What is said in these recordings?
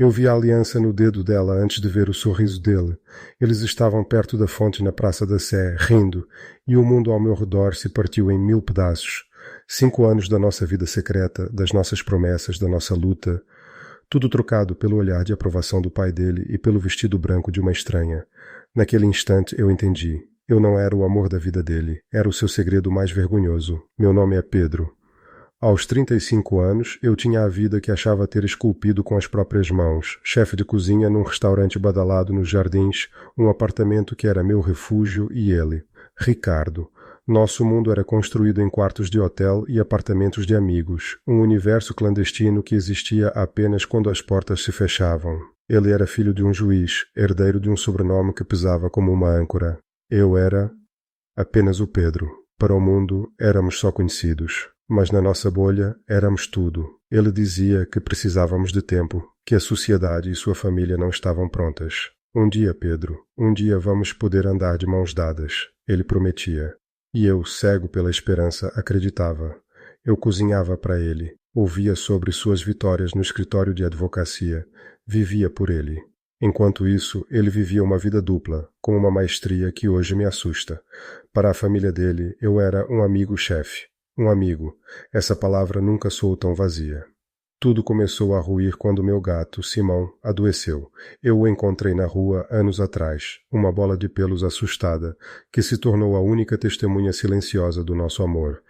Eu vi a aliança no dedo dela antes de ver o sorriso dele. Eles estavam perto da fonte na Praça da Sé, rindo, e o mundo ao meu redor se partiu em 1000 pedaços. 5 anos da nossa vida secreta, das nossas promessas, da nossa luta. Tudo trocado pelo olhar de aprovação do pai dele e pelo vestido branco de uma estranha. Naquele instante eu entendi. Eu não era o amor da vida dele. Era o seu segredo mais vergonhoso. Meu nome é Pedro. Aos 35 anos, eu tinha a vida que achava ter esculpido com as próprias mãos. Chefe de cozinha num restaurante badalado nos Jardins, um apartamento que era meu refúgio e ele, Ricardo. Nosso mundo era construído em quartos de hotel e apartamentos de amigos, um universo clandestino que existia apenas quando as portas se fechavam. Ele era filho de um juiz, herdeiro de um sobrenome que pesava como uma âncora. Eu era apenas o Pedro. Para o mundo, éramos só conhecidos. Mas na nossa bolha éramos tudo. Ele dizia que precisávamos de tempo, que a sociedade e sua família não estavam prontas. Um dia, Pedro, um dia vamos poder andar de mãos dadas. Ele prometia. E eu, cego pela esperança, acreditava. Eu cozinhava para ele, ouvia sobre suas vitórias no escritório de advocacia, vivia por ele. Enquanto isso, ele vivia uma vida dupla, com uma maestria que hoje me assusta. Para a família dele, eu era um amigo-chefe. Um amigo. Essa palavra nunca soou tão vazia. Tudo começou a ruir quando meu gato, Simão, adoeceu. Eu o encontrei na rua anos atrás, uma bola de pelos assustada, que se tornou a única testemunha silenciosa do nosso amor.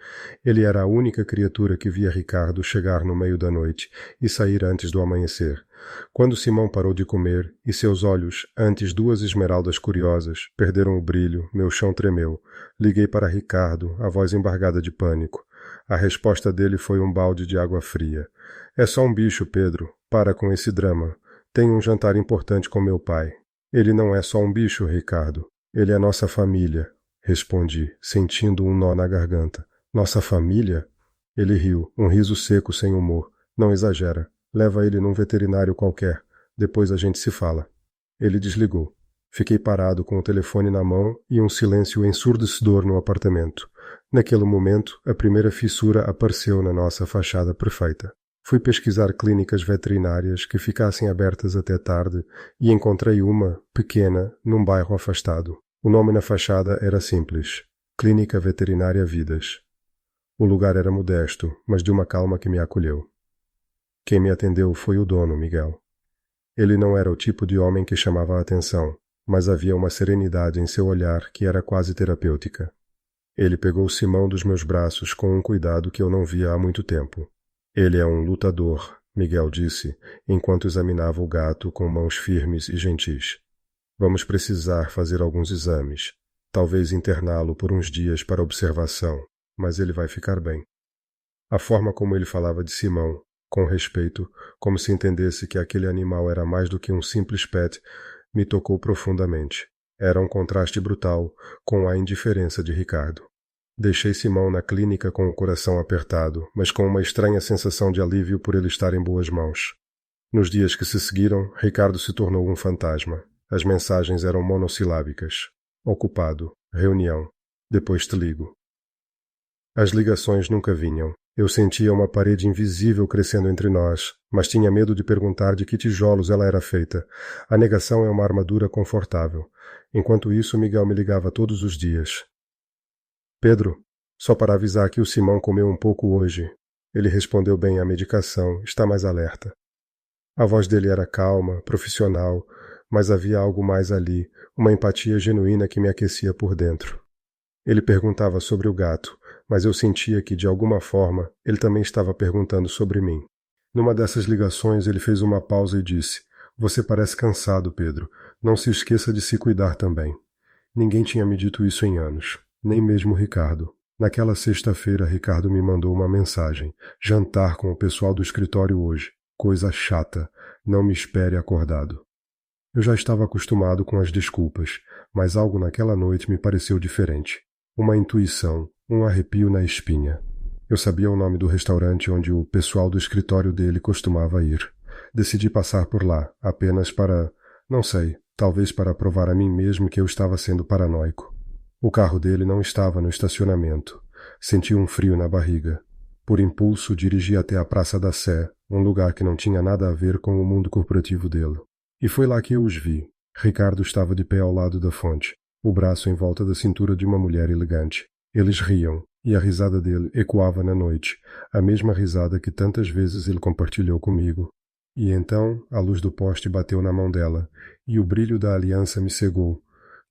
Ele era a única criatura que via Ricardo chegar no meio da noite e sair antes do amanhecer. Quando Simão parou de comer e seus olhos, antes 2 esmeraldas curiosas, perderam o brilho, meu chão tremeu. Liguei para Ricardo, a voz embargada de pânico. A resposta dele foi um balde de água fria. É só um bicho, Pedro. Para com esse drama. Tenho um jantar importante com meu pai. Ele não é só um bicho, Ricardo. Ele é nossa família. Respondi, sentindo um nó na garganta. Nossa família? Ele riu, um riso seco sem humor. Não exagera. Leva ele num veterinário qualquer. Depois a gente se fala. Ele desligou. Fiquei parado com o telefone na mão e um silêncio ensurdecedor no apartamento. Naquele momento, a primeira fissura apareceu na nossa fachada perfeita. Fui pesquisar clínicas veterinárias que ficassem abertas até tarde e encontrei uma, pequena, num bairro afastado. O nome na fachada era simples. Clínica Veterinária Vidas. O lugar era modesto, mas de uma calma que me acolheu. Quem me atendeu foi o dono, Miguel. Ele não era o tipo de homem que chamava a atenção, mas havia uma serenidade em seu olhar que era quase terapêutica. Ele pegou Simão dos meus braços com um cuidado que eu não via há muito tempo. Ele é um lutador, Miguel disse, enquanto examinava o gato com mãos firmes e gentis. Vamos precisar fazer alguns exames, talvez interná-lo por uns dias para observação, mas ele vai ficar bem. A forma como ele falava de Simão, com respeito, como se entendesse que aquele animal era mais do que um simples pet, me tocou profundamente. Era um contraste brutal com a indiferença de Ricardo. Deixei Simão na clínica com o coração apertado, mas com uma estranha sensação de alívio por ele estar em boas mãos. Nos dias que se seguiram, Ricardo se tornou um fantasma. As mensagens eram monossilábicas. Ocupado. Reunião. Depois te ligo. As ligações nunca vinham. Eu sentia uma parede invisível crescendo entre nós, mas tinha medo de perguntar de que tijolos ela era feita. A negação é uma armadura confortável. Enquanto isso, Miguel me ligava todos os dias. Pedro, só para avisar que o Simão comeu um pouco hoje. Ele respondeu bem à medicação, está mais alerta. A voz dele era calma, profissional, mas havia algo mais ali, uma empatia genuína que me aquecia por dentro. Ele perguntava sobre o gato, mas eu sentia que, de alguma forma, ele também estava perguntando sobre mim. Numa dessas ligações, ele fez uma pausa e disse: Você parece cansado, Pedro. Não se esqueça de se cuidar também. Ninguém tinha me dito isso em anos, nem mesmo Ricardo. Naquela sexta-feira, Ricardo me mandou uma mensagem. Jantar com o pessoal do escritório hoje. Coisa chata. Não me espere acordado. Eu já estava acostumado com as desculpas, mas algo naquela noite me pareceu diferente. Uma intuição, um arrepio na espinha. Eu sabia o nome do restaurante onde o pessoal do escritório dele costumava ir. Decidi passar por lá, apenas para, não sei, talvez para provar a mim mesmo que eu estava sendo paranoico. O carro dele não estava no estacionamento. Senti um frio na barriga. Por impulso, dirigi até a Praça da Sé, um lugar que não tinha nada a ver com o mundo corporativo dele. E foi lá que eu os vi. Ricardo estava de pé ao lado da fonte, o braço em volta da cintura de uma mulher elegante. Eles riam, e a risada dele ecoava na noite, a mesma risada que tantas vezes ele compartilhou comigo. E então a luz do poste bateu na mão dela, e o brilho da aliança me cegou.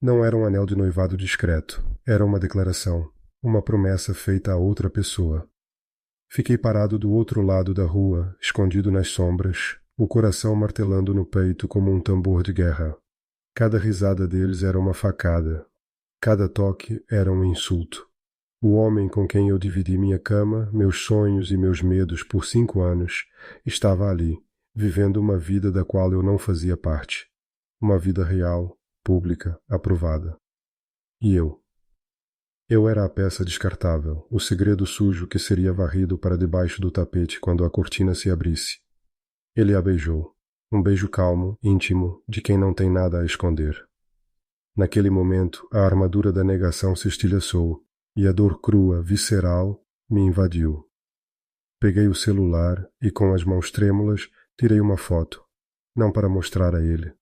Não era um anel de noivado discreto, era uma declaração, uma promessa feita a outra pessoa. Fiquei parado do outro lado da rua, escondido nas sombras, o coração martelando no peito como um tambor de guerra. Cada risada deles era uma facada. Cada toque era um insulto. O homem com quem eu dividi minha cama, meus sonhos e meus medos por 5 anos, estava ali, vivendo uma vida da qual eu não fazia parte. Uma vida real, pública, aprovada. E eu? Eu era a peça descartável, o segredo sujo que seria varrido para debaixo do tapete quando a cortina se abrisse. Ele a beijou. Um beijo calmo, íntimo, de quem não tem nada a esconder. Naquele momento, a armadura da negação se estilhaçou, e a dor crua, visceral, me invadiu. Peguei o celular e, com as mãos trêmulas, tirei uma foto, não para mostrar a ele,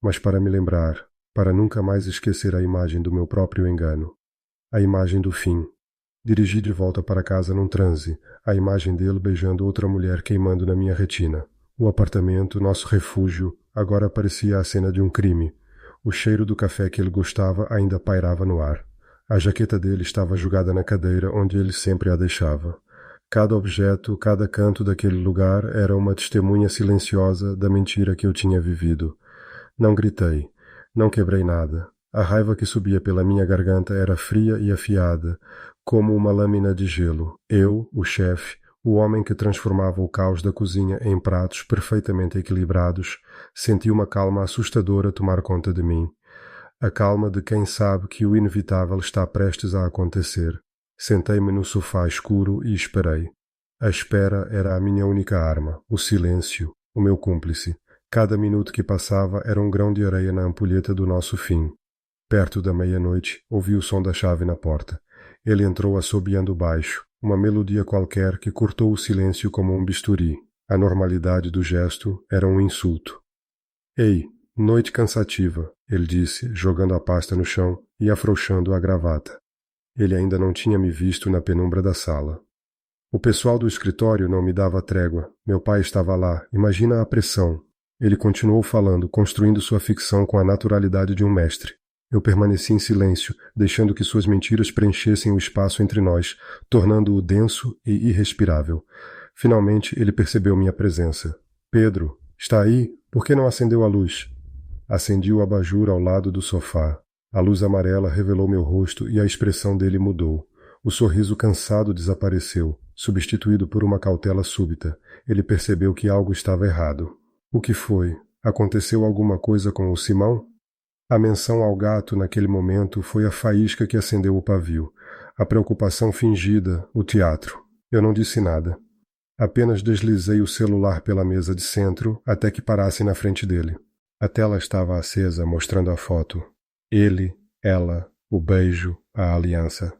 mas para me lembrar, para nunca mais esquecer a imagem do meu próprio engano. A imagem do fim. Dirigi de volta para casa num transe, a imagem dele beijando outra mulher queimando na minha retina. O apartamento, nosso refúgio, agora parecia a cena de um crime. O cheiro do café que ele gostava ainda pairava no ar. A jaqueta dele estava jogada na cadeira onde ele sempre a deixava. Cada objeto, cada canto daquele lugar era uma testemunha silenciosa da mentira que eu tinha vivido. Não gritei, não quebrei nada. A raiva que subia pela minha garganta era fria e afiada, como uma lâmina de gelo. Eu, o chefe, o homem que transformava o caos da cozinha em pratos perfeitamente equilibrados, senti uma calma assustadora tomar conta de mim. A calma de quem sabe que o inevitável está prestes a acontecer. Sentei-me no sofá escuro e esperei. A espera era a minha única arma, o silêncio, o meu cúmplice. Cada minuto que passava era um grão de areia na ampulheta do nosso fim. Perto da meia-noite, ouvi o som da chave na porta. Ele entrou assobiando baixo, uma melodia qualquer que cortou o silêncio como um bisturi. A normalidade do gesto era um insulto. Ei, noite cansativa, ele disse, jogando a pasta no chão e afrouxando a gravata. Ele ainda não tinha me visto na penumbra da sala. O pessoal do escritório não me dava trégua. Meu pai estava lá. Imagina a pressão. Ele continuou falando, construindo sua ficção com a naturalidade de um mestre. Eu permaneci em silêncio, deixando que suas mentiras preenchessem o espaço entre nós, tornando-o denso e irrespirável. Finalmente, ele percebeu minha presença. Pedro, está aí? Por que não acendeu a luz? Acendi o abajur ao lado do sofá. A luz amarela revelou meu rosto e a expressão dele mudou. O sorriso cansado desapareceu, substituído por uma cautela súbita. Ele percebeu que algo estava errado. O que foi? Aconteceu alguma coisa com o Simão? A menção ao gato naquele momento foi a faísca que acendeu o pavio. A preocupação fingida, o teatro. Eu não disse nada. Apenas deslizei o celular pela mesa de centro até que parasse na frente dele. A tela estava acesa, mostrando a foto. Ele, ela, o beijo, a aliança.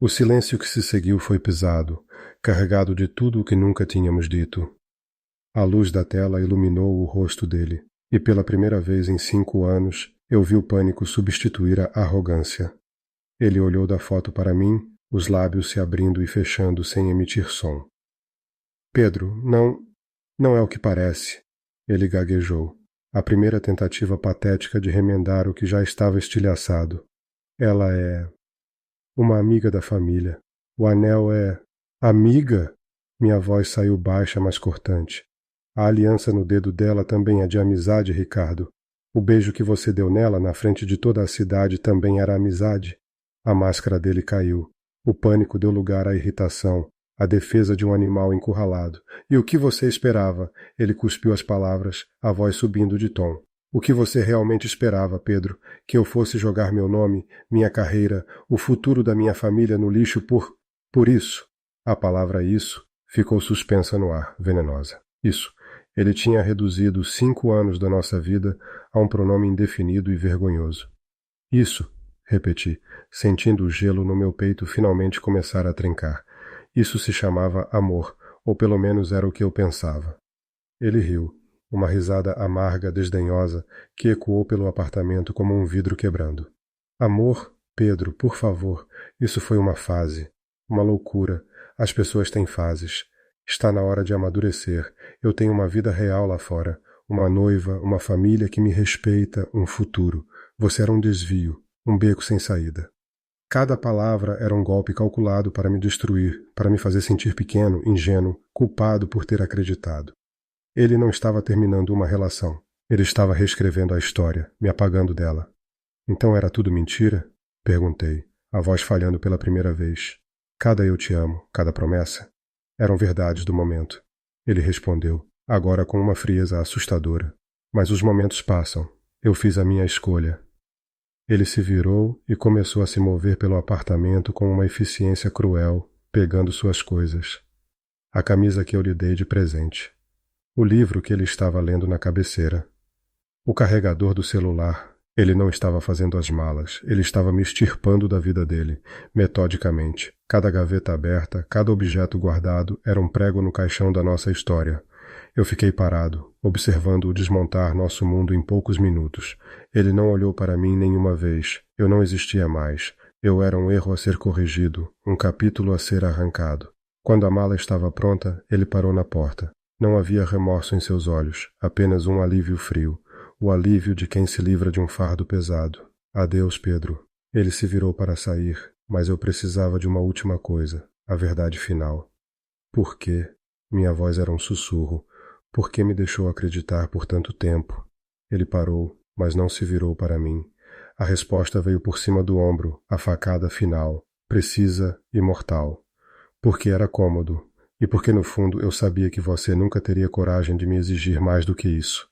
O silêncio que se seguiu foi pesado, carregado de tudo o que nunca tínhamos dito. A luz da tela iluminou o rosto dele, e pela primeira vez em 5 anos eu vi o pânico substituir a arrogância. Ele olhou da foto para mim, os lábios se abrindo e fechando sem emitir som. Pedro, não é o que parece. Ele gaguejou. A primeira tentativa patética de remendar o que já estava estilhaçado. Ela é uma amiga da família. O anel é... Amiga? Minha voz saiu baixa, mas cortante. A aliança no dedo dela também é de amizade, Ricardo. O beijo que você deu nela na frente de toda a cidade também era amizade. A máscara dele caiu. O pânico deu lugar à irritação, a defesa de um animal encurralado. E o que você esperava? Ele cuspiu as palavras, a voz subindo de tom. O que você realmente esperava, Pedro? Que eu fosse jogar meu nome, minha carreira, o futuro da minha família no lixo por isso? A palavra isso ficou suspensa no ar, venenosa. Isso. Ele tinha reduzido 5 anos da nossa vida a um pronome indefinido e vergonhoso. Isso, repeti, sentindo o gelo no meu peito finalmente começar a trincar. Isso se chamava amor, Ou pelo menos era o que eu pensava. Ele riu, uma risada amarga, desdenhosa, que ecoou pelo apartamento como um vidro quebrando. Amor, Pedro, por favor, isso foi uma fase. Uma loucura. As pessoas têm fases. Está na hora de amadurecer. Eu tenho uma vida real lá fora. Uma noiva, uma família que me respeita, um futuro. Você era um desvio, um beco sem saída. Cada palavra era um golpe calculado para me destruir, para me fazer sentir pequeno, ingênuo, culpado por ter acreditado. Ele não estava terminando uma relação. Ele estava reescrevendo a história, me apagando dela. Então era tudo mentira? Perguntei, a voz falhando pela primeira vez. Cada eu te amo, cada promessa? Eram verdades do momento. Ele respondeu, agora com uma frieza assustadora. Mas os momentos passam. Eu fiz a minha escolha. Ele se virou e começou a se mover pelo apartamento com uma eficiência cruel, pegando suas coisas. A camisa que eu lhe dei de presente. O livro que ele estava lendo na cabeceira. O carregador do celular. Ele não estava fazendo as malas, ele estava me extirpando da vida dele, metodicamente. Cada gaveta aberta, cada objeto guardado era um prego no caixão da nossa história. Eu fiquei parado, observando-o desmontar nosso mundo em poucos minutos. Ele não olhou para mim nenhuma vez. Eu não existia mais. Eu era um erro a ser corrigido, um capítulo a ser arrancado. Quando a mala estava pronta, ele parou na porta. Não havia remorso em seus olhos, apenas um alívio frio. O alívio de quem se livra de um fardo pesado. Adeus, Pedro. Ele se virou para sair, mas eu precisava de uma última coisa, a verdade final. Por quê? Minha voz era um sussurro. Por que me deixou acreditar por tanto tempo? Ele parou, mas não se virou para mim. A resposta veio por cima do ombro, a facada final, precisa e mortal. Porque era cômodo, e porque no fundo eu sabia que você nunca teria coragem de me exigir mais do que isso.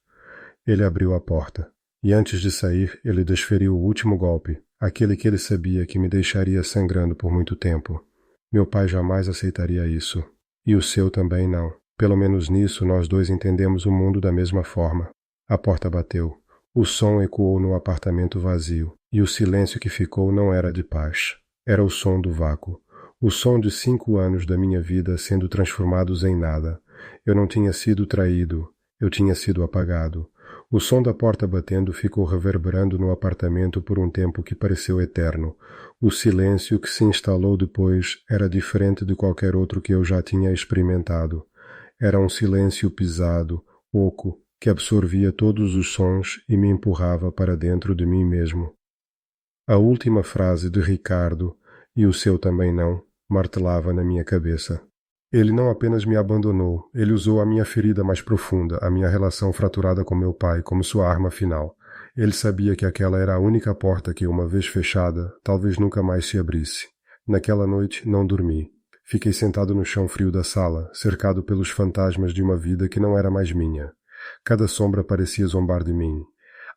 Ele abriu a porta, e antes de sair, ele desferiu o último golpe, aquele que ele sabia que me deixaria sangrando por muito tempo. Meu pai jamais aceitaria isso, e o seu também não. Pelo menos nisso nós dois entendemos o mundo da mesma forma. A porta bateu. O som ecoou no apartamento vazio, e o silêncio que ficou não era de paz. Era o som do vácuo. O som de 5 anos da minha vida sendo transformados em nada. Eu não tinha sido traído, eu tinha sido apagado. O som da porta batendo ficou reverberando no apartamento por um tempo que pareceu eterno. O silêncio que se instalou depois era diferente de qualquer outro que eu já tinha experimentado. Era um silêncio pisado, oco, que absorvia todos os sons e me empurrava para dentro de mim mesmo. A última frase de Ricardo, e o seu também não, martelava na minha cabeça. Ele não apenas me abandonou, ele usou a minha ferida mais profunda, a minha relação fraturada com meu pai, como sua arma final. Ele sabia que aquela era a única porta que, uma vez fechada, talvez nunca mais se abrisse. Naquela noite não dormi. Fiquei sentado no chão frio da sala, cercado pelos fantasmas de uma vida que não era mais minha. Cada sombra parecia zombar de mim.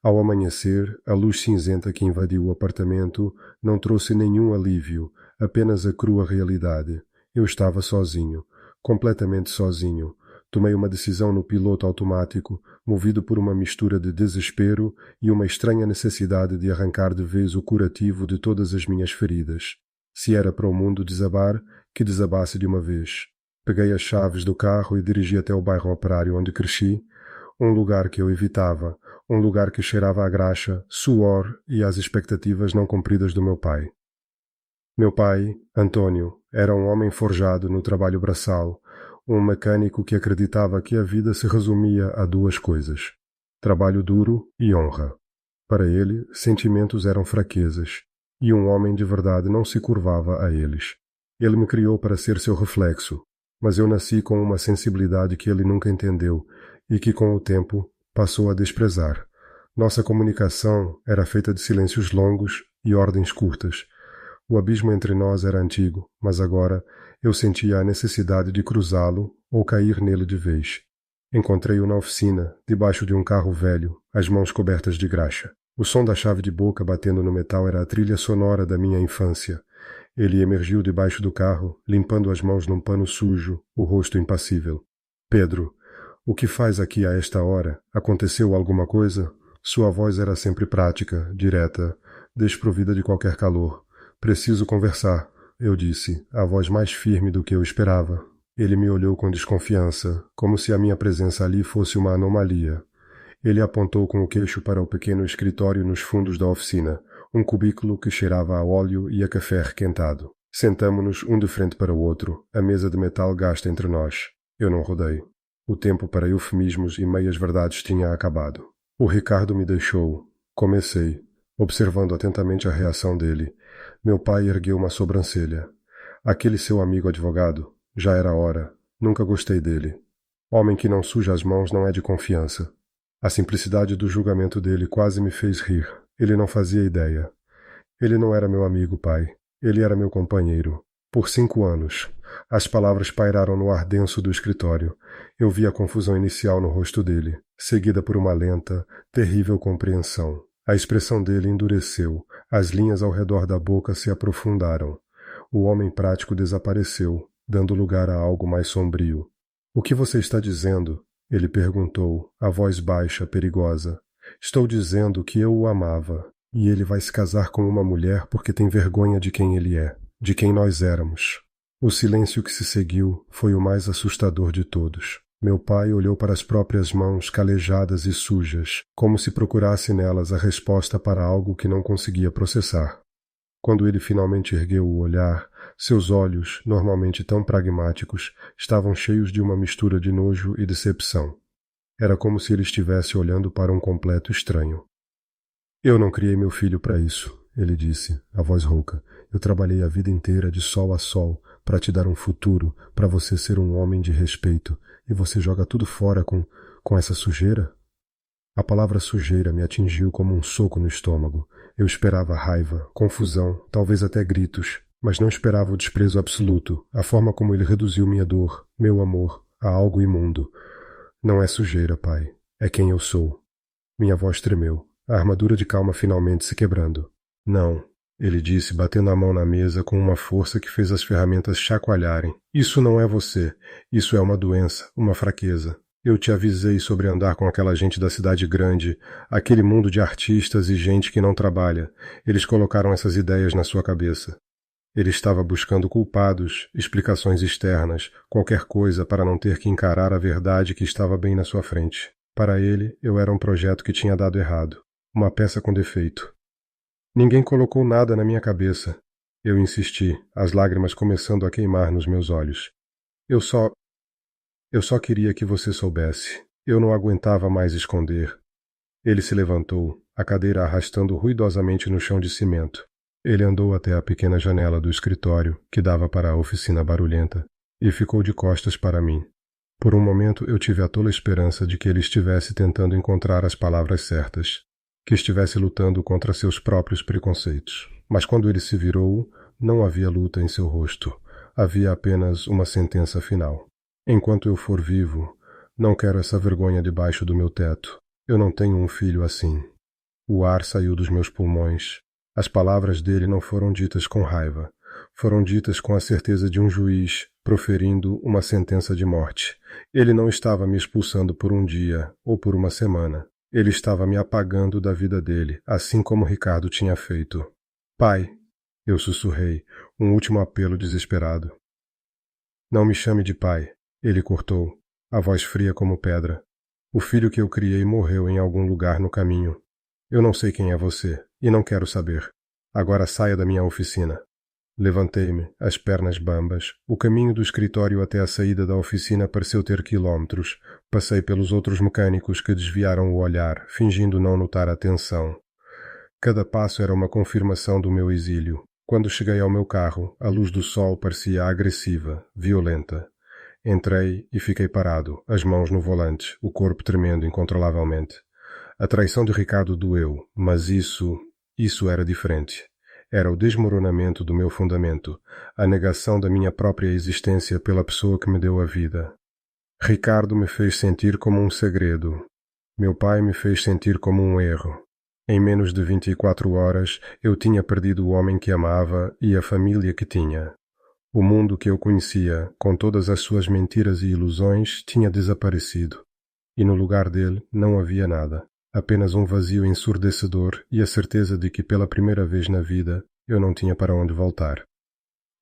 Ao amanhecer, a luz cinzenta que invadiu o apartamento não trouxe nenhum alívio, apenas a crua realidade. Eu estava sozinho, completamente sozinho. Tomei uma decisão no piloto automático, movido por uma mistura de desespero e uma estranha necessidade de arrancar de vez o curativo de todas as minhas feridas. Se era para o mundo desabar, que desabasse de uma vez. Peguei as chaves do carro e dirigi até o bairro operário onde cresci, um lugar que eu evitava, um lugar que cheirava a graxa, suor e às expectativas não cumpridas do meu pai. Meu pai, Antônio, era um homem forjado no trabalho braçal, um mecânico que acreditava que a vida se resumia a 2 coisas: trabalho duro e honra. Para ele, sentimentos eram fraquezas, e um homem de verdade não se curvava a eles. Ele me criou para ser seu reflexo, mas eu nasci com uma sensibilidade que ele nunca entendeu e que, com o tempo, passou a desprezar. Nossa comunicação era feita de silêncios longos e ordens curtas. O abismo entre nós era antigo, mas agora eu sentia a necessidade de cruzá-lo ou cair nele de vez. Encontrei-o na oficina, debaixo de um carro velho, as mãos cobertas de graxa. O som da chave de boca batendo no metal era a trilha sonora da minha infância. Ele emergiu debaixo do carro, limpando as mãos num pano sujo, o rosto impassível. Pedro, o que faz aqui a esta hora? Aconteceu alguma coisa? Sua voz era sempre prática, direta, desprovida de qualquer calor. Preciso conversar, eu disse, a voz mais firme do que eu esperava. Ele me olhou com desconfiança, como se a minha presença ali fosse uma anomalia. Ele apontou com o queixo para o pequeno escritório nos fundos da oficina, um cubículo que cheirava a óleo e a café requentado. Sentamo-nos um de frente para o outro, a mesa de metal gasta entre nós. Eu não rodei. O tempo para eufemismos e meias-verdades tinha acabado. O Ricardo me deixou. Comecei, observando atentamente a reação dele. Meu pai ergueu uma sobrancelha. Aquele seu amigo advogado, já era hora. Nunca gostei dele. Homem que não suja as mãos não é de confiança. A simplicidade do julgamento dele quase me fez rir. Ele não fazia ideia. Ele não era meu amigo, pai. Ele era meu companheiro. Por 5 anos. As palavras pairaram no ar denso do escritório. Eu vi a confusão inicial no rosto dele, seguida por uma lenta, terrível compreensão. A expressão dele endureceu. As linhas ao redor da boca se aprofundaram. O homem prático desapareceu, dando lugar a algo mais sombrio. O que você está dizendo? Ele perguntou, a voz baixa, perigosa. Estou dizendo que eu o amava, e ele vai se casar com uma mulher porque tem vergonha de quem ele é, de quem nós éramos. O silêncio que se seguiu foi o mais assustador de todos. Meu pai olhou para as próprias mãos calejadas e sujas, como se procurasse nelas a resposta para algo que não conseguia processar. Quando ele finalmente ergueu o olhar, seus olhos, normalmente tão pragmáticos, estavam cheios de uma mistura de nojo e decepção. Era como se ele estivesse olhando para um completo estranho. Eu não criei meu filho para isso, ele disse, a voz rouca. Eu trabalhei a vida inteira de sol a sol para te dar um futuro, para você ser um homem de respeito, e você joga tudo fora com essa sujeira? A palavra sujeira me atingiu como um soco no estômago. Eu esperava raiva, confusão, talvez até gritos, mas não esperava o desprezo absoluto, a forma como ele reduziu minha dor, meu amor, a algo imundo. Não é sujeira, pai. É quem eu sou. Minha voz tremeu, a armadura de calma finalmente se quebrando. Não, ele disse, batendo a mão na mesa com uma força que fez as ferramentas chacoalharem. Isso não é você. Isso é uma doença, uma fraqueza. Eu te avisei sobre andar com aquela gente da cidade grande, aquele mundo de artistas e gente que não trabalha. Eles colocaram essas ideias na sua cabeça. Ele estava buscando culpados, explicações externas, qualquer coisa para não ter que encarar a verdade que estava bem na sua frente. Para ele, eu era um projeto que tinha dado errado, uma peça com defeito. Ninguém colocou nada na minha cabeça. Eu insisti, as lágrimas começando a queimar nos meus olhos. Eu só queria que você soubesse. Eu não aguentava mais esconder. Ele se levantou, a cadeira arrastando ruidosamente no chão de cimento. Ele andou até a pequena janela do escritório, que dava para a oficina barulhenta, e ficou de costas para mim. Por um momento eu tive a tola esperança de que ele estivesse tentando encontrar as palavras certas, que estivesse lutando contra seus próprios preconceitos. Mas quando ele se virou, não havia luta em seu rosto. Havia apenas uma sentença final. Enquanto eu for vivo, não quero essa vergonha debaixo do meu teto. Eu não tenho um filho assim. O ar saiu dos meus pulmões. As palavras dele não foram ditas com raiva. Foram ditas com a certeza de um juiz proferindo uma sentença de morte. Ele não estava me expulsando por um dia ou por uma semana. Ele estava me apagando da vida dele, assim como Ricardo tinha feito. Pai, eu sussurrei, um último apelo desesperado. Não me chame de pai. Ele cortou, a voz fria como pedra. O filho que eu criei morreu em algum lugar no caminho. Eu não sei quem é você, e não quero saber. Agora saia da minha oficina. Levantei-me, as pernas bambas. O caminho do escritório até a saída da oficina pareceu ter quilómetros. Passei pelos outros mecânicos que desviaram o olhar, fingindo não notar a tensão. Cada passo era uma confirmação do meu exílio. Quando cheguei ao meu carro, a luz do sol parecia agressiva, violenta. Entrei e fiquei parado, as mãos no volante, o corpo tremendo incontrolavelmente. A traição de Ricardo doeu, mas isso era diferente. Era o desmoronamento do meu fundamento, a negação da minha própria existência pela pessoa que me deu a vida. Ricardo me fez sentir como um segredo. Meu pai me fez sentir como um erro. Em menos de 24 horas, eu tinha perdido o homem que amava e a família que tinha. O mundo que eu conhecia, com todas as suas mentiras e ilusões, tinha desaparecido. E no lugar dele não havia nada. Apenas um vazio ensurdecedor e a certeza de que pela primeira vez na vida eu não tinha para onde voltar.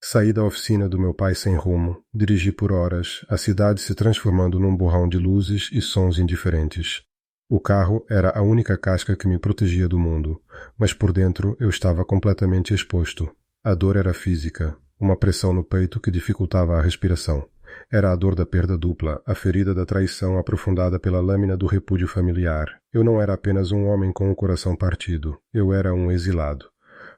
Saí da oficina do meu pai sem rumo, dirigi por horas, a cidade se transformando num borrão de luzes e sons indiferentes. O carro era a única casca que me protegia do mundo, mas por dentro eu estava completamente exposto. A dor era física, uma pressão no peito que dificultava a respiração. Era a dor da perda dupla, a ferida da traição aprofundada pela lâmina do repúdio familiar. Eu não era apenas um homem com o coração partido, eu era um exilado.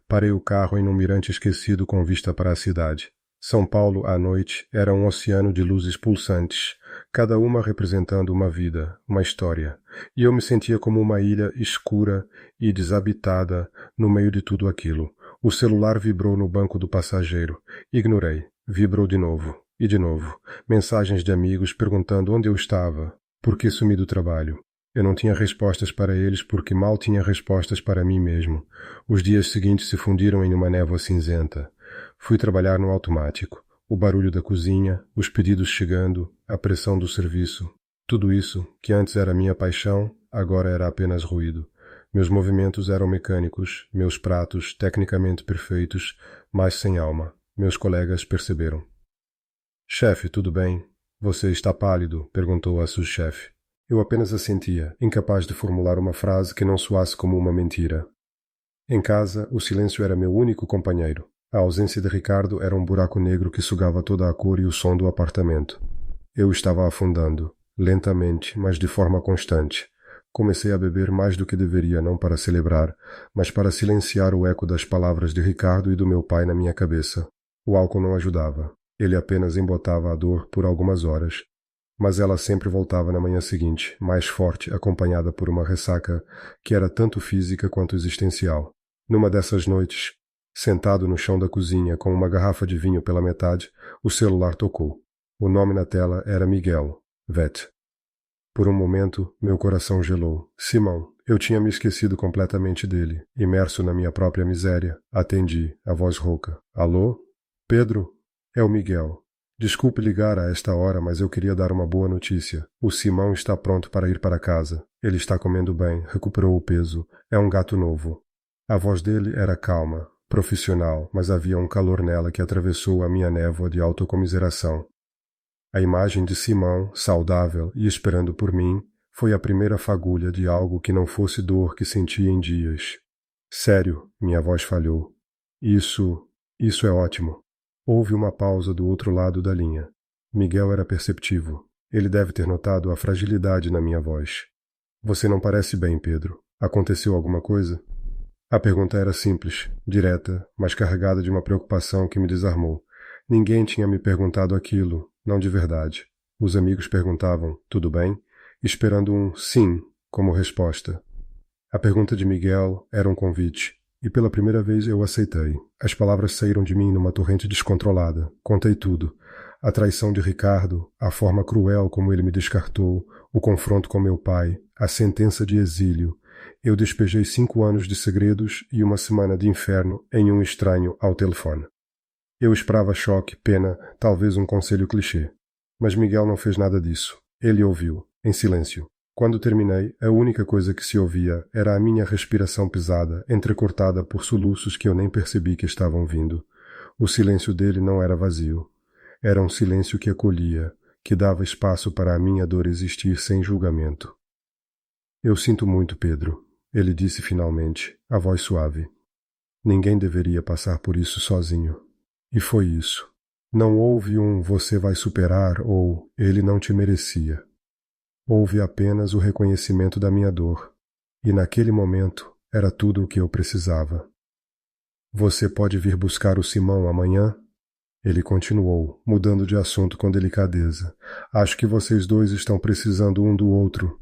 Parei o carro em um mirante esquecido com vista para a cidade. São Paulo, à noite, era um oceano de luzes pulsantes, cada uma representando uma vida, uma história, e eu me sentia como uma ilha escura e desabitada no meio de tudo aquilo. O celular vibrou no banco do passageiro. Ignorei. Vibrou de novo. E de novo. Mensagens de amigos perguntando onde eu estava. Por que sumi do trabalho? Eu não tinha respostas para eles porque mal tinha respostas para mim mesmo. Os dias seguintes se fundiram em uma névoa cinzenta. Fui trabalhar no automático. O barulho da cozinha, os pedidos chegando, a pressão do serviço. Tudo isso, que antes era minha paixão, agora era apenas ruído. Meus movimentos eram mecânicos, meus pratos tecnicamente perfeitos, mas sem alma. Meus colegas perceberam. Chefe, tudo bem? Você está pálido, perguntou a sous-chefe. Eu apenas assentia, incapaz de formular uma frase que não soasse como uma mentira. Em casa, o silêncio era meu único companheiro. A ausência de Ricardo era um buraco negro que sugava toda a cor e o som do apartamento. Eu estava afundando, lentamente, mas de forma constante. Comecei a beber mais do que deveria, não para celebrar, mas para silenciar o eco das palavras de Ricardo e do meu pai na minha cabeça. O álcool não ajudava. Ele apenas embotava a dor por algumas horas. Mas ela sempre voltava na manhã seguinte, mais forte, acompanhada por uma ressaca que era tanto física quanto existencial. Numa dessas noites, sentado no chão da cozinha com uma garrafa de vinho pela metade, o celular tocou. O nome na tela era Miguel, Vet. Por um momento, meu coração gelou. Simão, eu tinha me esquecido completamente dele. Imerso na minha própria miséria, atendi, a voz rouca. Alô? Pedro? É o Miguel. Desculpe ligar a esta hora, mas eu queria dar uma boa notícia. O Simão está pronto para ir para casa. Ele está comendo bem, recuperou o peso. É um gato novo. A voz dele era calma, profissional, mas havia um calor nela que atravessou a minha névoa de autocomiseração. A imagem de Simão, saudável e esperando por mim, foi a primeira fagulha de algo que não fosse dor que senti em dias. Sério, minha voz falhou. Isso é ótimo. Houve uma pausa do outro lado da linha. Miguel era perceptivo. Ele deve ter notado a fragilidade na minha voz. Você não parece bem, Pedro. Aconteceu alguma coisa? A pergunta era simples, direta, mas carregada de uma preocupação que me desarmou. Ninguém tinha me perguntado aquilo, não de verdade. Os amigos perguntavam, tudo bem? Esperando um sim como resposta. A pergunta de Miguel era um convite, e pela primeira vez eu aceitei. As palavras saíram de mim numa torrente descontrolada. Contei tudo. A traição de Ricardo, a forma cruel como ele me descartou, o confronto com meu pai, a sentença de exílio. Eu despejei 5 anos de segredos e uma semana de inferno em um estranho ao telefone. Eu esperava choque, pena, talvez um conselho clichê. Mas Miguel não fez nada disso. Ele ouviu, em silêncio. Quando terminei, a única coisa que se ouvia era a minha respiração pesada, entrecortada por soluços que eu nem percebi que estavam vindo. O silêncio dele não era vazio. Era um silêncio que acolhia, que dava espaço para a minha dor existir sem julgamento. Eu sinto muito, Pedro, ele disse finalmente, a voz suave. Ninguém deveria passar por isso sozinho. E foi isso. Não houve um você vai superar ou ele não te merecia. Houve apenas o reconhecimento da minha dor. E naquele momento era tudo o que eu precisava. Você pode vir buscar o Simão amanhã? Ele continuou, mudando de assunto com delicadeza. Acho que vocês dois estão precisando um do outro.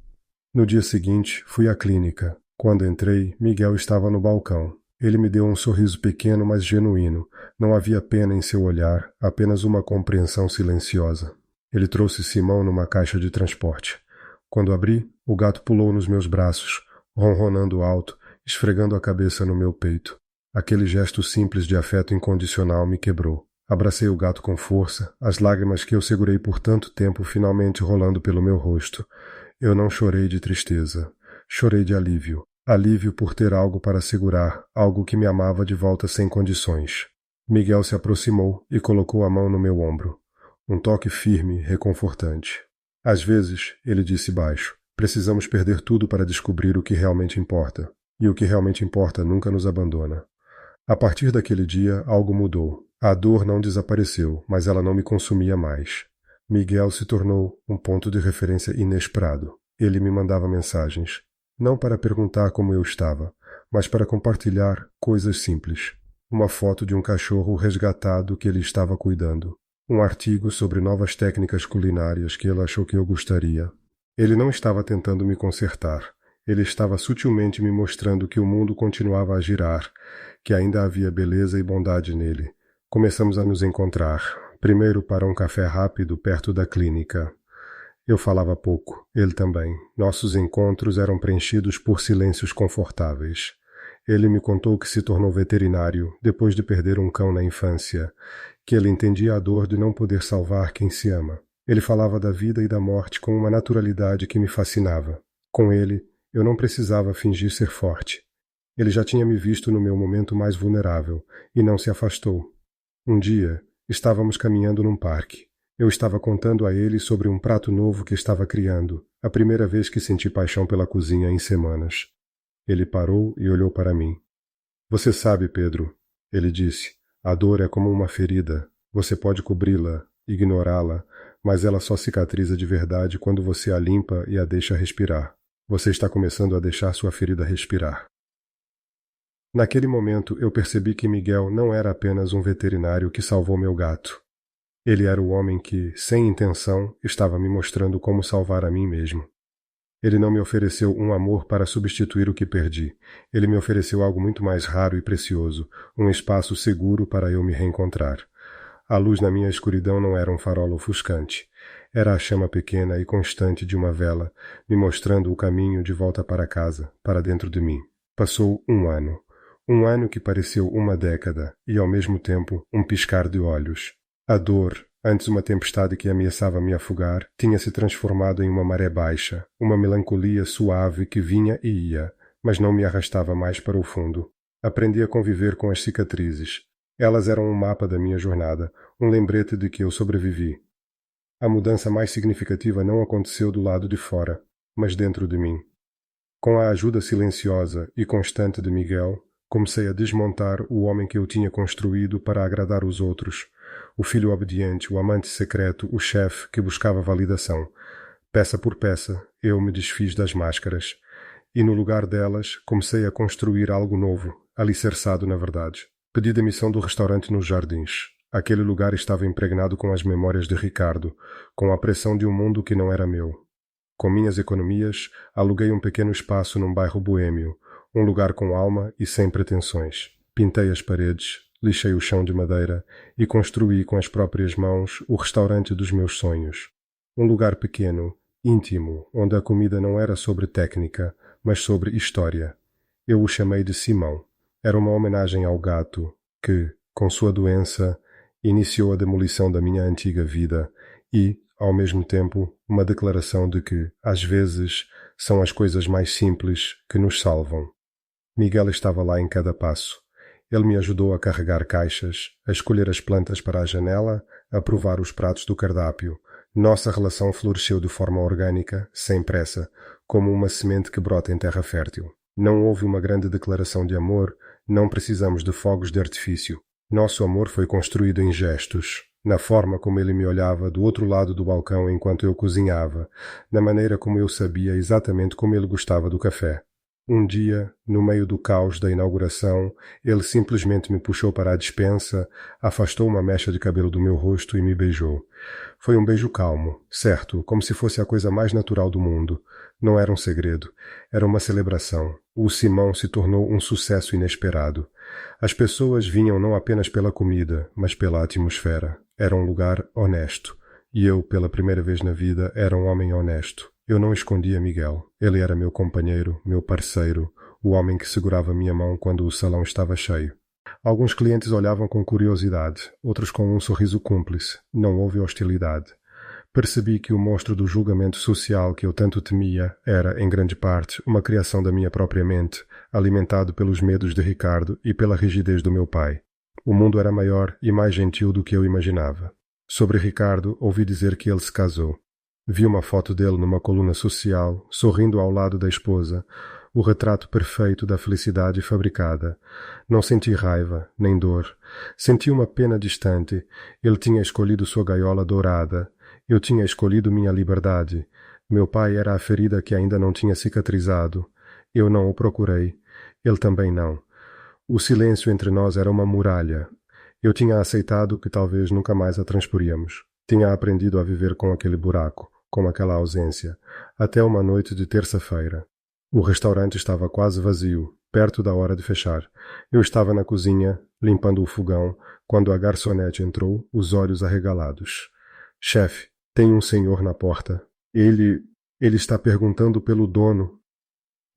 No dia seguinte, fui à clínica. Quando entrei, Miguel estava no balcão. Ele me deu um sorriso pequeno, mas genuíno. Não havia pena em seu olhar, apenas uma compreensão silenciosa. Ele trouxe Simão numa caixa de transporte. Quando abri, o gato pulou nos meus braços, ronronando alto, esfregando a cabeça no meu peito. Aquele gesto simples de afeto incondicional me quebrou. Abracei o gato com força, as lágrimas que eu segurei por tanto tempo finalmente rolando pelo meu rosto. Eu não chorei de tristeza. Chorei de alívio. Alívio por ter algo para segurar, algo que me amava de volta sem condições. Miguel se aproximou e colocou a mão no meu ombro. Um toque firme, reconfortante. Às vezes, ele disse baixo, precisamos perder tudo para descobrir o que realmente importa. E o que realmente importa nunca nos abandona. A partir daquele dia, algo mudou. A dor não desapareceu, mas ela não me consumia mais. Miguel se tornou um ponto de referência inesperado. Ele me mandava mensagens, não para perguntar como eu estava, mas para compartilhar coisas simples. Uma foto de um cachorro resgatado que ele estava cuidando. Um artigo sobre novas técnicas culinárias que ele achou que eu gostaria. Ele não estava tentando me consertar. Ele estava sutilmente me mostrando que o mundo continuava a girar, que ainda havia beleza e bondade nele. Começamos a nos encontrar, primeiro para um café rápido perto da clínica. Eu falava pouco, ele também. Nossos encontros eram preenchidos por silêncios confortáveis. Ele me contou que se tornou veterinário depois de perder um cão na infância, que ele entendia a dor de não poder salvar quem se ama. Ele falava da vida e da morte com uma naturalidade que me fascinava. Com ele, eu não precisava fingir ser forte. Ele já tinha me visto no meu momento mais vulnerável e não se afastou. Um dia, estávamos caminhando num parque. Eu estava contando a ele sobre um prato novo que estava criando, a primeira vez que senti paixão pela cozinha em semanas. Ele parou e olhou para mim. Você sabe, Pedro, ele disse, a dor é como uma ferida. Você pode cobri-la, ignorá-la, mas ela só cicatriza de verdade quando você a limpa e a deixa respirar. Você está começando a deixar sua ferida respirar. Naquele momento, eu percebi que Miguel não era apenas um veterinário que salvou meu gato. Ele era o homem que, sem intenção, estava me mostrando como salvar a mim mesmo. Ele não me ofereceu um amor para substituir o que perdi. Ele me ofereceu algo muito mais raro e precioso, um espaço seguro para eu me reencontrar. A luz na minha escuridão não era um farol ofuscante. Era a chama pequena e constante de uma vela, me mostrando o caminho de volta para casa, para dentro de mim. Passou um ano. Um ano que pareceu uma década e, ao mesmo tempo, um piscar de olhos. A dor, antes uma tempestade que ameaçava me afogar, tinha se transformado em uma maré baixa, uma melancolia suave que vinha e ia, mas não me arrastava mais para o fundo. Aprendi a conviver com as cicatrizes. Elas eram um mapa da minha jornada, um lembrete de que eu sobrevivi. A mudança mais significativa não aconteceu do lado de fora, mas dentro de mim. Com a ajuda silenciosa e constante de Miguel, comecei a desmontar o homem que eu tinha construído para agradar os outros, o filho obediente, o amante secreto, o chefe que buscava validação. Peça por peça, eu me desfiz das máscaras, e no lugar delas comecei a construir algo novo, alicerçado na verdade. Pedi demissão do restaurante nos Jardins. Aquele lugar estava impregnado com as memórias de Ricardo, com a pressão de um mundo que não era meu. Com minhas economias, aluguei um pequeno espaço num bairro boêmio, um lugar com alma e sem pretensões. Pintei as paredes, lixei o chão de madeira e construí com as próprias mãos o restaurante dos meus sonhos. Um lugar pequeno, íntimo, onde a comida não era sobre técnica, mas sobre história. Eu o chamei de Simão. Era uma homenagem ao gato que, com sua doença, iniciou a demolição da minha antiga vida e, ao mesmo tempo, uma declaração de que, às vezes, são as coisas mais simples que nos salvam. Miguel estava lá em cada passo. Ele me ajudou a carregar caixas, a escolher as plantas para a janela, a provar os pratos do cardápio. Nossa relação floresceu de forma orgânica, sem pressa, como uma semente que brota em terra fértil. Não houve uma grande declaração de amor, não precisamos de fogos de artifício. Nosso amor foi construído em gestos, na forma como ele me olhava do outro lado do balcão enquanto eu cozinhava, na maneira como eu sabia exatamente como ele gostava do café. Um dia, no meio do caos da inauguração, ele simplesmente me puxou para a despensa, afastou uma mecha de cabelo do meu rosto e me beijou. Foi um beijo calmo, certo, como se fosse a coisa mais natural do mundo. Não era um segredo, era uma celebração. O Simão se tornou um sucesso inesperado. As pessoas vinham não apenas pela comida, mas pela atmosfera. Era um lugar honesto. E eu, pela primeira vez na vida, era um homem honesto. Eu não escondia Miguel. Ele era meu companheiro, meu parceiro, o homem que segurava minha mão quando o salão estava cheio. Alguns clientes olhavam com curiosidade, outros com um sorriso cúmplice. Não houve hostilidade. Percebi que o monstro do julgamento social que eu tanto temia era, em grande parte, uma criação da minha própria mente, alimentado pelos medos de Ricardo e pela rigidez do meu pai. O mundo era maior e mais gentil do que eu imaginava. Sobre Ricardo, ouvi dizer que ele se casou. Vi uma foto dele numa coluna social, sorrindo ao lado da esposa, o retrato perfeito da felicidade fabricada. Não senti raiva, nem dor. Senti uma pena distante. Ele tinha escolhido sua gaiola dourada. Eu tinha escolhido minha liberdade. Meu pai era a ferida que ainda não tinha cicatrizado. Eu não o procurei. Ele também não. O silêncio entre nós era uma muralha. Eu tinha aceitado que talvez nunca mais a transporíamos. Tinha aprendido a viver com aquele buraco, com aquela ausência, até uma noite de terça-feira. O restaurante estava quase vazio, perto da hora de fechar. Eu estava na cozinha, limpando o fogão, quando a garçonete entrou, os olhos arregalados. Chefe, tem um senhor na porta. Ele está perguntando pelo dono.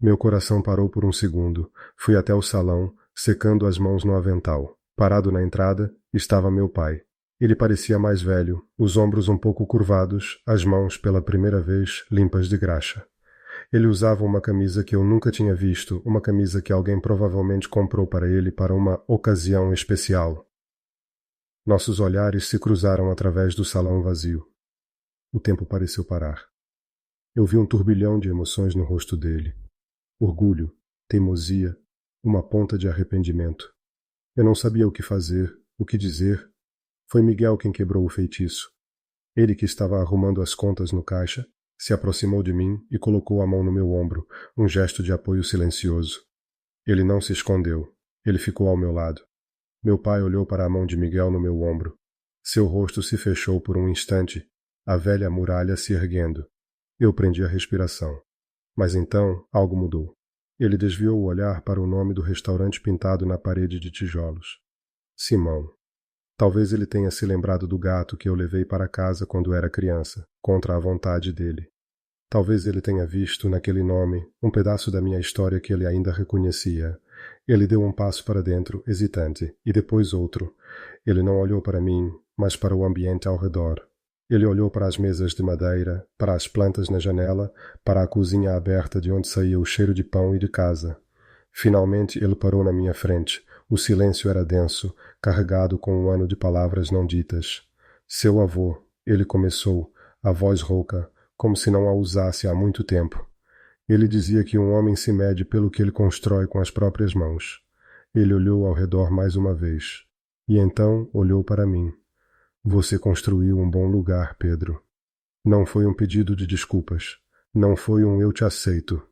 Meu coração parou por um segundo. Fui até o salão, secando as mãos no avental. Parado na entrada, estava meu pai. Ele parecia mais velho, os ombros um pouco curvados, as mãos, pela primeira vez, limpas de graxa. Ele usava uma camisa que eu nunca tinha visto, uma camisa que alguém provavelmente comprou para ele para uma ocasião especial. Nossos olhares se cruzaram através do salão vazio. O tempo pareceu parar. Eu vi um turbilhão de emoções no rosto dele. Orgulho, teimosia, uma ponta de arrependimento. Eu não sabia o que fazer, o que dizer. Foi Miguel quem quebrou o feitiço. Ele, que estava arrumando as contas no caixa, se aproximou de mim e colocou a mão no meu ombro, um gesto de apoio silencioso. Ele não se escondeu. Ele ficou ao meu lado. Meu pai olhou para a mão de Miguel no meu ombro. Seu rosto se fechou por um instante, a velha muralha se erguendo. Eu prendi a respiração. Mas então algo mudou. Ele desviou o olhar para o nome do restaurante pintado na parede de tijolos. Simão. Talvez ele tenha se lembrado do gato que eu levei para casa quando era criança, contra a vontade dele. Talvez ele tenha visto naquele nome um pedaço da minha história que ele ainda reconhecia. Ele deu um passo para dentro, hesitante, e depois outro. Ele não olhou para mim, mas para o ambiente ao redor. Ele olhou para as mesas de madeira, para as plantas na janela, para a cozinha aberta de onde saía o cheiro de pão e de casa. Finalmente ele parou na minha frente. O silêncio era denso, carregado com um ano de palavras não ditas. Seu avô, ele começou, a voz rouca, como se não a usasse há muito tempo. Ele dizia que um homem se mede pelo que ele constrói com as próprias mãos. Ele olhou ao redor mais uma vez. E então olhou para mim. Você construiu um bom lugar, Pedro. Não foi um pedido de desculpas. Não foi um eu te aceito.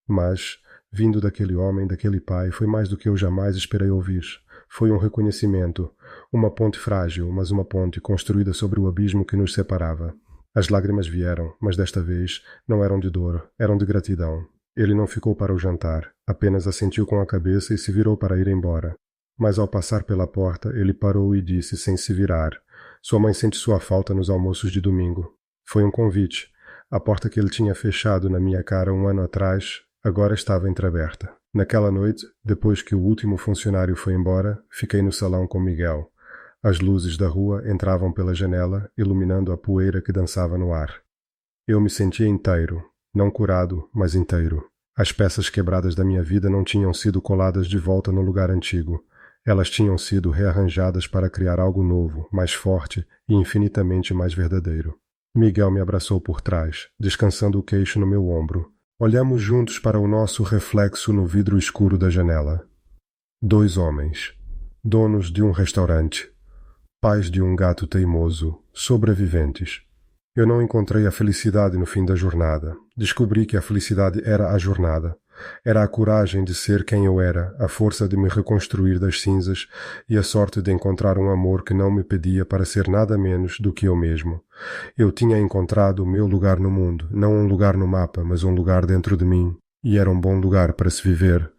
Mas, vindo daquele homem, daquele pai, foi mais do que eu jamais esperei ouvir. Foi um reconhecimento. Uma ponte frágil, mas uma ponte construída sobre o abismo que nos separava. As lágrimas vieram, mas desta vez não eram de dor, eram de gratidão. Ele não ficou para o jantar, apenas assentiu com a cabeça e se virou para ir embora. Mas ao passar pela porta, ele parou e disse sem se virar: Sua mãe sente sua falta nos almoços de domingo. Foi um convite. A porta que ele tinha fechado na minha cara um ano atrás, agora estava entreaberta. Naquela noite, depois que o último funcionário foi embora, fiquei no salão com Miguel. As luzes da rua entravam pela janela, iluminando a poeira que dançava no ar. Eu me sentia inteiro, não curado, mas inteiro. As peças quebradas da minha vida não tinham sido coladas de volta no lugar antigo. Elas tinham sido rearranjadas para criar algo novo, mais forte e infinitamente mais verdadeiro. Miguel me abraçou por trás, descansando o queixo no meu ombro. Olhamos juntos para o nosso reflexo no vidro escuro da janela. 2 homens, donos de um restaurante, pais de um gato teimoso, sobreviventes. Eu não encontrei a felicidade no fim da jornada. Descobri que a felicidade era a jornada. Era a coragem de ser quem eu era, a força de me reconstruir das cinzas e a sorte de encontrar um amor que não me pedia para ser nada menos do que eu mesmo. Eu tinha encontrado o meu lugar no mundo, não um lugar no mapa, mas um lugar dentro de mim, e era um bom lugar para se viver.